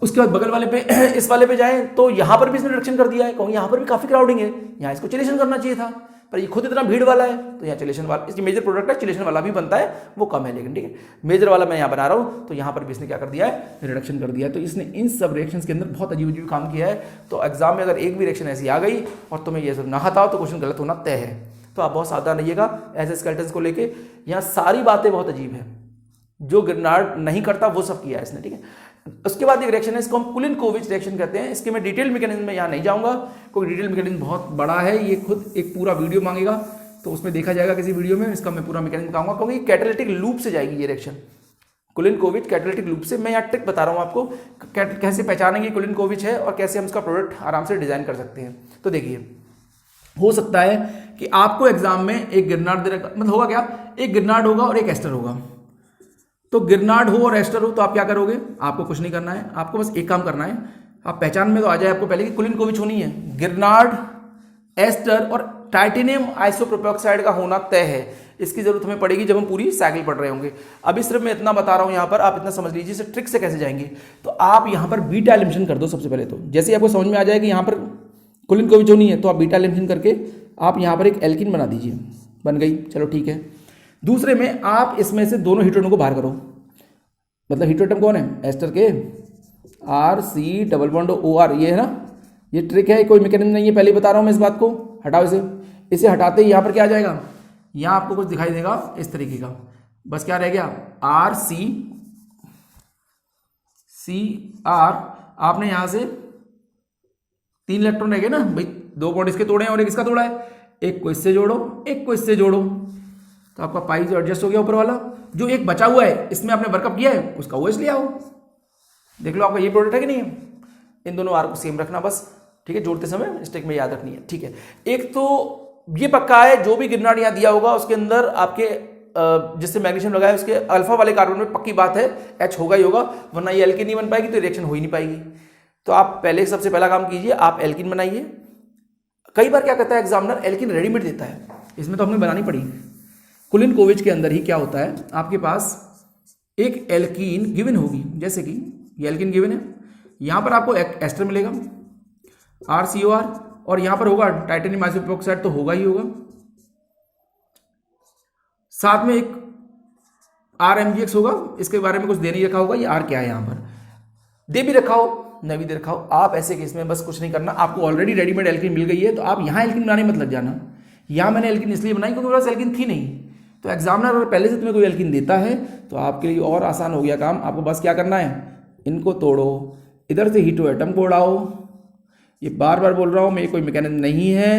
उसके बाद बगल वाले पे इस वाले पे जाएं तो यहां पर भी इसने रिडक्शन कर दिया है, क्योंकि यहां पर भी काफी क्राउडिंग है, यहां इसको चिलेशन करना चाहिए था, पर ये खुद इतना भीड़ वाला है, तो यहाँ चिलेशन वाला, इसकी मेजर प्रोडक्ट है, चिलेशन वाला भी बनता है, वो कम है लेकिन, ठीक है। मेजर वाला मैं यहाँ बना रहा हूँ, तो यहाँ पर भी इसने क्या कर दिया है, रिडक्शन कर दिया है। तो इसने इन सब रिएक्शंस के अंदर बहुत अजीब अजीब काम किया है। तो एग्जाम में अगर एक भी रिएक्शन ऐसी आ गई और तुम्हें ये सब ना हटाओ तो क्वेश्चन गलत होना तय है। तो आप बहुत सावधान रहिएगा ऐसे स्केलेटन्स को लेके, यहाँ सारी बातें बहुत अजीब है, जो ग्रेनाड नहीं करता वो सब किया है इसने, ठीक है। उसके बाद एक रिएक्शन है, इसको हम कुलिन-कोविच रिएक्शन कहते हैं। इसके मैं डिटेल मैकेनिज्म में यहाँ नहीं जाऊंगा, क्योंकि डिटेल मैकेनिज्म बहुत बड़ा है, ये खुद एक पूरा वीडियो मांगेगा, तो उसमें देखा जाएगा किसी वीडियो में, इसका मैं पूरा मैकेनिज्म बताऊंगा, क्योंकि कैटालिटिक लूप से जाएगी ये रिएक्शन। कुलिन-कोविच कैटालिटिक लूप से, मैं यहाँ ट्रिक बता रहा हूँ आपको कैसे पहचानेंगे कुलिन-कोविच है और कैसे हम इसका प्रोडक्ट आराम से डिजाइन कर सकते हैं। तो देखिए, हो सकता है कि आपको एग्जाम में एक ग्रेनाड दे रखा, मतलब होगा क्या, एक ग्रेनाड होगा और एक एस्टर होगा। तो ग्रेनाड हो और एस्टर हो तो आप क्या करोगे, आपको कुछ नहीं करना है, आपको बस एक काम करना है, आप पहचान में तो आ जाए आपको पहले कि कुलिन-कोविच होनी है, ग्रेनाड, एस्टर और टाइटेनियम आइसोप्रोपेऑक्साइड का होना तय है। इसकी जरूरत हमें पड़ेगी जब हम पूरी साइकिल पढ़ रहे होंगे। अभी सिर्फ मैं इतना बता रहा हूं, यहाँ पर आप इतना समझ लीजिए इसे ट्रिक से कैसे जाएंगे। तो आप यहाँ पर बीटा एलिमिनेशन कर दो सबसे पहले। तो जैसे ही आपको समझ में आ जाए कि यहाँ पर कुलिन-कोविच होनी है, तो आप बीटा एलिमिनेशन करके आप यहाँ पर एक एल्किन बना दीजिए, बन गई, चलो ठीक है। दूसरे में आप इसमें से दोनों हीटोटों को बाहर करो, मतलब हीटोटम कौन है, एस्टर के RC डबल बॉन्ड OR, ये है ना, ये ट्रिक है, कोई मैकेनिज्म नहीं है, पहले ही बता रहा हूं मैं इस बात को। हटाओ इसे हटाते ही यहाँ पर क्या आ जाएगा, यहाँ आपको कुछ दिखाई देगा इस तरीके का, बस क्या रह गया, RCCR। आपने यहाँ से 3 इलेक्ट्रॉन रह गए ना भाई, 2 बॉन्ड इसके तोड़े हैं और एक इसका तोड़ा है, एक को इससे जोड़ो, एक को इससे जोड़ो, तो आपका पाई जो एडजस्ट हो गया ऊपर वाला। जो एक बचा हुआ है इसमें आपने वर्कअप किया है, उसका OH ले आओ, देख लो आपका ये प्रोडक्ट है कि नहीं है। इन दोनों आर को सेम रखना बस, ठीक है, जोड़ते समय स्टेक में याद रखनी है, ठीक है। एक तो ये पक्का है, जो भी गिरनाट यहाँ दिया होगा उसके अंदर आपके जिससे मैग्नीशियम लगा है उसके अल्फा वाले कार्बन में पक्की बात है H होगा ही होगा, वरना ये एल्कीन नहीं बन पाएगी, तो रिएक्शन हो ही नहीं पाएगी। तो आप पहले सबसे पहला काम कीजिए, आप एल्कीन बनाइए। कई बार क्या करता है एग्जामिनर, एल्कीन रेडीमेड देता है, इसमें तो हमने बनानी पड़ी। कुलिन-कोविच के अंदर ही क्या होता है, आपके पास एक एल्कीन गिवन होगी, जैसे कि ये एल्कीन गिवन है, यहाँ पर आपको एस्टर मिलेगा RCOR, और यहाँ पर होगा टाइटेनियम आइसोप्रोक्साइड, तो होगा ही होगा, साथ में एक RMgX होगा, इसके बारे में कुछ दे नहीं रखा होगा, ये R क्या है यहाँ पर दे भी रखा हो न भी दे रखा हो, आप ऐसे केस में बस कुछ नहीं करना, आपको ऑलरेडी रेडीमेड एल्कीन मिल गई है, तो आप यहाँ एल्कीन बनाने मत लग जाना। यहाँ मैंने एल्कीन इसलिए बनाई क्योंकि मेरे पास एल्कीन थी नहीं, तो एग्जामिनर अगर पहले से तुम्हें कोई एल्कीन देता है तो आपके लिए और आसान हो गया काम। आपको बस क्या करना है, इनको तोड़ो, इधर से हीटो एटम को उड़ाओ। ये बार बार बोल रहा हूँ मैं, ये कोई मैकेनिज्म नहीं है,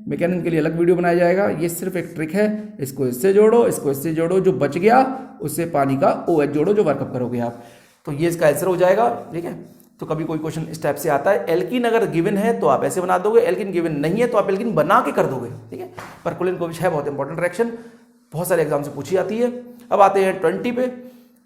मैकेनिज्म के लिए अलग वीडियो बनाया जाएगा, ये सिर्फ एक ट्रिक है। इसको इससे जोड़ो, इसको इससे जोड़ो, जो बच गया उससे पानी का OH जोड़ो, जो वर्कअप करोगे आप, तो ये इसका आंसर हो जाएगा। ठीक है, तो कभी कोई क्वेश्चन इस टाइप से आता है, एल्कीन अगर गिवन है तो आप ऐसे बना दोगे, एल्कीन गिवन नहीं है तो आप एल्कीन बना के कर दोगे। ठीक है, पर कुलिन-कोविच है बहुत इंपॉर्टेंट रिएक्शन, बहुत सारे एग्जाम से पूछी जाती है। अब आते हैं 20 पे।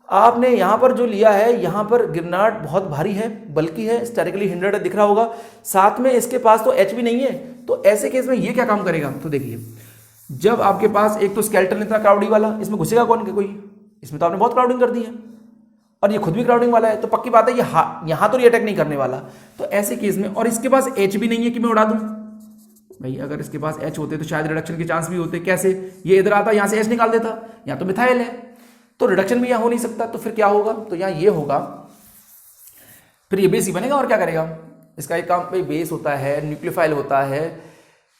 आपने यहाँ पर जो लिया है, यहाँ पर गिरनाट बहुत भारी है, बल्कि है, स्टैटिकली हिंडर्ड है, दिख रहा होगा, साथ में इसके पास तो H भी नहीं है, तो ऐसे केस में ये क्या काम करेगा, तो देखिए, जब आपके पास एक तो स्केलेटन इतना क्राउडी वाला, इसमें घुसेगा कौन के कोई, इसमें तो आपने बहुत क्राउडिंग कर दी है, और ये खुद भी क्राउडिंग वाला है, तो पक्की बात है ये यहाँ तो ये अटैक नहीं करने वाला। तो ऐसे केस में, और इसके पास H भी नहीं है कि मैं उड़ा दूं भाई, अगर इसके पास H होते तो शायद रिडक्शन के चांस भी होते। कैसे, ये इधर आता, यहाँ से H निकाल देता, यहाँ तो मिथाइल है, तो रिडक्शन भी यहाँ हो नहीं सकता, तो फिर क्या होगा, तो यहाँ ये होगा, फिर ये बेस ही बनेगा, और क्या करेगा, इसका एक काम भाई, बेस होता है, न्यूक्लियोफाइल होता है,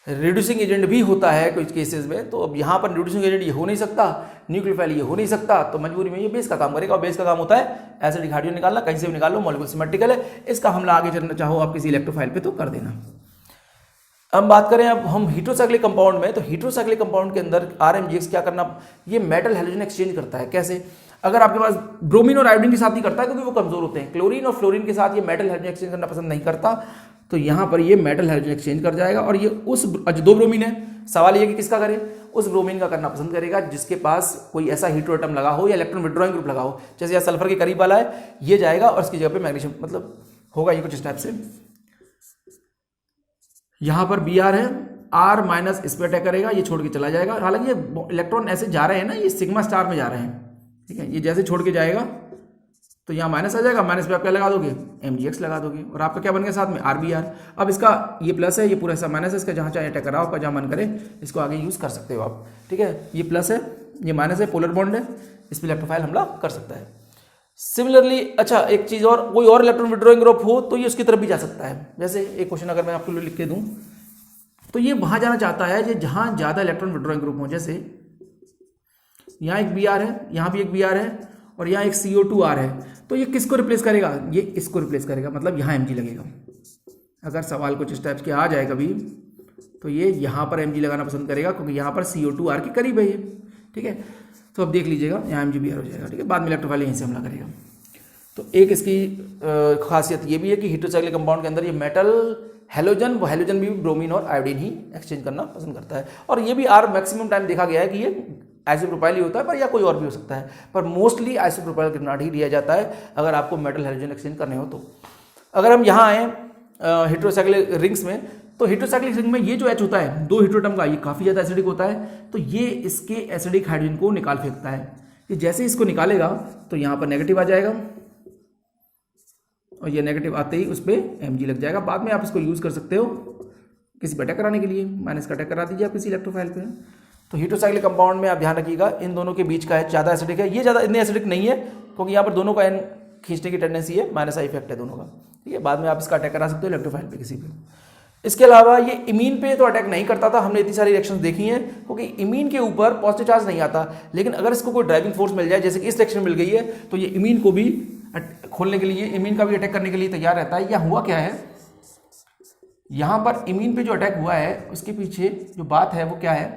रिड्यूसिंग एजेंट भी होता है कुछ केसेस में, तो अब यहाँ पर रिड्यूसिंग एजेंट ये हो नहीं सकता, न्यूक्लियोफाइल ये हो नहीं सकता, तो मजबूरी में ये बेस का काम करेगा, और बेस का काम होता है एसिडिक हाइड्रोजन निकालना, कहीं से भी निकाल लो, मॉलिक्यूल सिमेट्रिकल है, इसका हमला आगे चलना चाहो आप किसी इलेक्ट्रोफाइल पे तो कर देना। अब बात करें अब हम हीटेरोसाइक्लिक कंपाउंड में, तो हीटेरोसाइक्लिक कंपाउंड के अंदर RMgX क्या करना, ये मेटल हैलोजन एक्सचेंज करता है। कैसे, अगर आपके पास ब्रोमीन और आयोडीन के साथ नहीं करता है क्योंकि वो कमजोर होते हैं, क्लोरीन और फ्लोरीन के साथ ये मेटल हैलोजन एक्सचेंज करना पसंद नहीं करता, तो यहाँ पर ये मेटल हैलोजन एक्सचेंज कर जाएगा, और ये उस दो ब्रोमीन है, सवाल ये कि किसका करे, उस ब्रोमीन का करना पसंद करेगा जिसके पास कोई ऐसा हीटरो एटम लगा हो या इलेक्ट्रॉन विड्रॉइंग ग्रुप लगा हो, जैसे यहाँ सल्फर के करीब वाला है, ये जाएगा और इसकी जगह पे मैग्नीशियम, मतलब होगा ये कुछ इस टाइप से। यहाँ पर Br है, R माइनस इस पर अटैक करेगा, ये छोड़ के चला जाएगा, हालांकि ये इलेक्ट्रॉन ऐसे जा रहे हैं ना, ये सिग्मा स्टार में जा रहे हैं। ठीक है, ये जैसे छोड़ के जाएगा तो यहाँ माइनस आ जाएगा, माइनस पे आप क्या लगा दोगे, MgX लगा दोगे, और आपका क्या बन गया साथ में RBr। अब इसका ये प्लस है, ये पूरा हिस्सा माइनस है, इसका जहाँ चाहे अटैक कराओ, आपका जहाँ मन करे इसको आगे यूज कर सकते हो आप। ठीक है, ये प्लस है, ये माइनस है, पोलर बॉन्ड है, इस पर इलेक्ट्रोफाइल हमला कर सकता है। सिमिलरली अच्छा एक चीज और, कोई और इलेक्ट्रॉन विड्रॉइंग ग्रुप हो तो ये उसकी तरफ भी जा सकता है। जैसे एक क्वेश्चन अगर मैं आपको लिख के दूं, तो ये वहां जाना चाहता है जो जहां ज्यादा इलेक्ट्रॉन विड्रॉइंग ग्रुप हो, जैसे यहाँ एक Br है, यहाँ भी एक Br है, और यहाँ एक CO2R है, तो ये किसको रिप्लेस करेगा, ये इसको रिप्लेस करेगा, मतलब यहाँ Mg लगेगा। अगर सवाल कुछ इस टाइप के आ जाए कभी, तो ये यहाँ पर Mg लगाना पसंद करेगा क्योंकि यहाँ पर CO2R के करीब है ये। ठीक है, तो अब देख लीजिएगा यहाँ MgBr हो जाएगा। ठीक है, बाद में इलेक्ट्रोफाइल यहीं से हमला करेगा। तो एक इसकी खासियत ये भी है कि हीटेरोसाइक्लिक कंपाउंड के अंदर ये मेटल हैलोजन, वो हैलोजन भी ब्रोमीन और आयोडीन ही एक्सचेंज करना पसंद करता है, और ये भी मैक्सिमम टाइम देखा गया है कि ये आइसोप्रोपाइल ही होता है, पर या कोई और भी हो सकता है, पर मोस्टली आइसोप्रोपाइल गिरनाट ही लिया जाता है अगर आपको मेटल हैलोजन एक्सचेंज करने हो तो। अगर हम यहाँ आए हेटेरोसाइक्लिक रिंग्स में, तो हेटेरोसाइक्लिक रिंग में ये जो H होता है, दो हेटेरोटम का, ये काफ़ी ज़्यादा एसिडिक होता है, तो ये इसके एसिडिक हाइड्रोजन को निकाल फेंकता है। कि जैसे इसको निकालेगा तो यहाँ पर नेगेटिव आ जाएगा, और ये नेगेटिव आते ही उस पर Mg लग जाएगा। बाद में आप इसको यूज़ कर सकते हो किसी पर अटैक कराने के लिए, माइनस का अटैक करा दीजिए आप किसी इलेक्ट्रोफाइल पे। तो हेटेरोसाइक्लिक कंपाउंड में आप ध्यान रखिएगा, इन दोनों के बीच का H ज़्यादा एसिडिक है, ये ज़्यादा इतने एसिडिक नहीं है क्योंकि यहाँ पर दोनों का N खींचने की टेंडेंसी है, माइनस आई इफेक्ट है दोनों का। ठीक है, बाद में आप इसका अटैक करा सकते हो इलेक्ट्रोफाइल पे किसी पे। इसके अलावा ये इमीन पे तो अटैक नहीं करता था, हमने इतनी सारी रिएक्शंस देखी हैं, क्योंकि इमीन के ऊपर पॉजिटिव चार्ज नहीं आता, लेकिन अगर इसको कोई ड्राइविंग फोर्स मिल जाए, जैसे कि इस रिएक्शन मिल गई है, तो ये इमीन को भी खोलने के लिए, इमीन का भी अटैक करने के लिए तैयार रहता है। या हुआ क्या है, यहां पर इमीन पे जो अटैक हुआ है उसके पीछे जो बात है वो क्या है,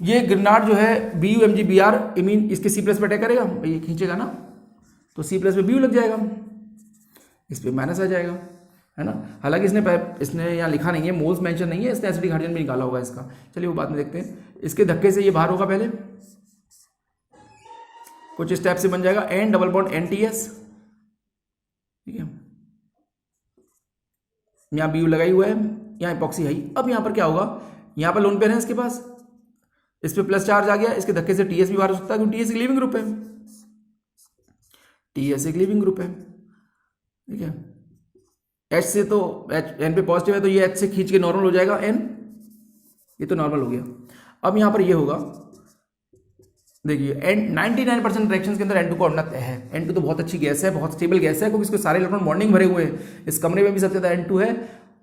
ये गिरनाट जो है BuMgBr इमीन इसके C+ पे अटैक करेगा, ये खींचेगा ना, तो C+ पे Bu लग जाएगा, इस पे माइनस आ जाएगा, है ना। हालांकि इसने यहाँ लिखा नहीं है, मोल्स मेंशन नहीं है, इसने एसिडिक हाइड्रोजन भी निकाला होगा इसका। चलिए वो बाद में देखते हैं। इसके धक्के से ये बाहर होगा, पहले कुछ स्टेप से बन जाएगा N डबल बॉन्ड NTS, ठीक है। यहाँ BU लगाई हुआ है, यहाँ इपॉक्सी है। अब यहाँ पर क्या होगा, यहाँ पर लोन पेयर है इसके पास, इस पे प्लस चार्ज आ गया, इसके धक्के से TS भी बाहर हो सकता है क्योंकि TS एक लीविंग ग्रुप है, TS एक लीविंग ग्रुप है, ठीक है। H से तो N पे पॉजिटिव है तो ये H से खींच के नॉर्मल हो जाएगा N, ये तो नॉर्मल हो गया। अब यहाँ पर ये होगा, देखिए 99% रिएक्शंस के अंदर N2 का उड़ना तय है। N2 तो बहुत अच्छी गैस है, बहुत स्टेबल गैस है, क्योंकि इसको सारे इलेक्ट्रॉन बॉन्डिंग भरे हुए हैं। इस कमरे में भी सबसे ज़्यादा N2 है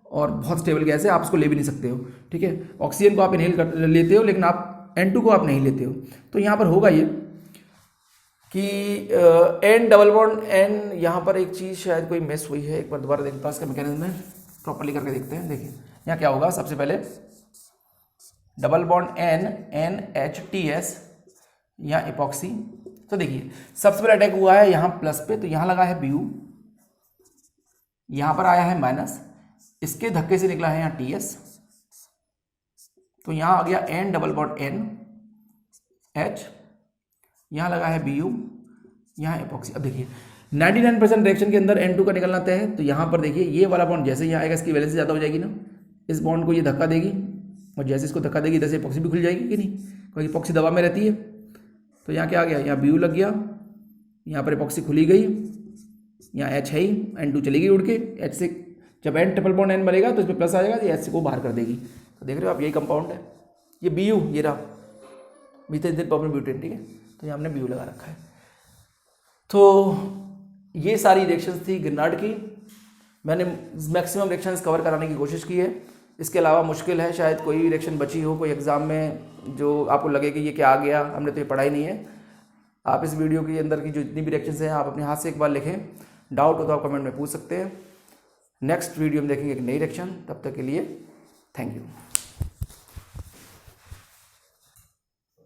और बहुत स्टेबल गैस है, आप इसको ले भी नहीं सकते हो, ठीक है। ऑक्सीजन को आप इनहेल कर लेते हो, लेकिन आप N2 को आप नहीं लेते हो। तो यहाँ पर होगा ये कि N डबल बॉन्ड N, यहाँ पर एक चीज़ शायद कोई मिस हुई है, एक बार दोबारा देखता हूँ इसका मैकेनिज्म में, प्रॉपरली करके देखते हैं। देखिए यहाँ क्या होगा, सबसे पहले डबल बॉन्ड N NHTS, यहाँ इपॉक्सी। तो देखिए सबसे पहले अटैक हुआ है यहाँ प्लस पे, तो यहाँ लगा है BU, यहाँ पर आया है माइनस, इसके धक्के से निकला है यहाँ TS, तो यहाँ आ गया N डबल बॉन्ड NH, यहाँ लगा है BU, यहाँ इपॉक्सी। अब देखिए 99% रिएक्शन के अंदर N2 का निकलना तय है, तो यहाँ पर देखिए ये वाला बॉन्ड जैसे यहाँ आएगा इसकी वैलेंसी ज़्यादा हो जाएगी ना, इस बॉन्ड को ये धक्का देगी, और जैसे इसको धक्का देगी इधर से इपॉक्सी भी खुल जाएगी कि नहीं, क्योंकि इपॉक्सी दबा में रहती है। तो यहाँ क्या आ गया, यहाँ BU लग गया, यहाँ पर इपॉक्सी खुली गई, यहाँ H है ही, N2 चली गई उड़ के, H से जब N ट्रिपल बॉन्ड N बनेगा तो इस पर प्लस आ जाएगा, तो H को बाहर कर देगी। तो देख रहे हो आप, यही कंपाउंड है, ये BU, ये रहा मीथेन परमानेंट ब्यूटेन, ठीक है। तो यहाँ हमने BU लगा रखा है। तो ये सारी रिएक्शंस थी ग्रिनार्ड की, मैंने मैक्सिमम रिएक्शंस कवर कराने की कोशिश की है। इसके अलावा मुश्किल है शायद कोई भी रिएक्शन बची हो कोई एग्जाम में जो आपको लगे कि ये क्या आ गया, हमने तो ये पढ़ा ही नहीं है। आप इस वीडियो के अंदर की जो जितनी भी रिएक्शंस हैं आप अपने हाथ से एक बार लिखें, डाउट हो तो आप कमेंट में पूछ सकते हैं। नेक्स्ट वीडियो में देखेंगे एक नई रिएक्शन, तब तक के लिए थैंक यू।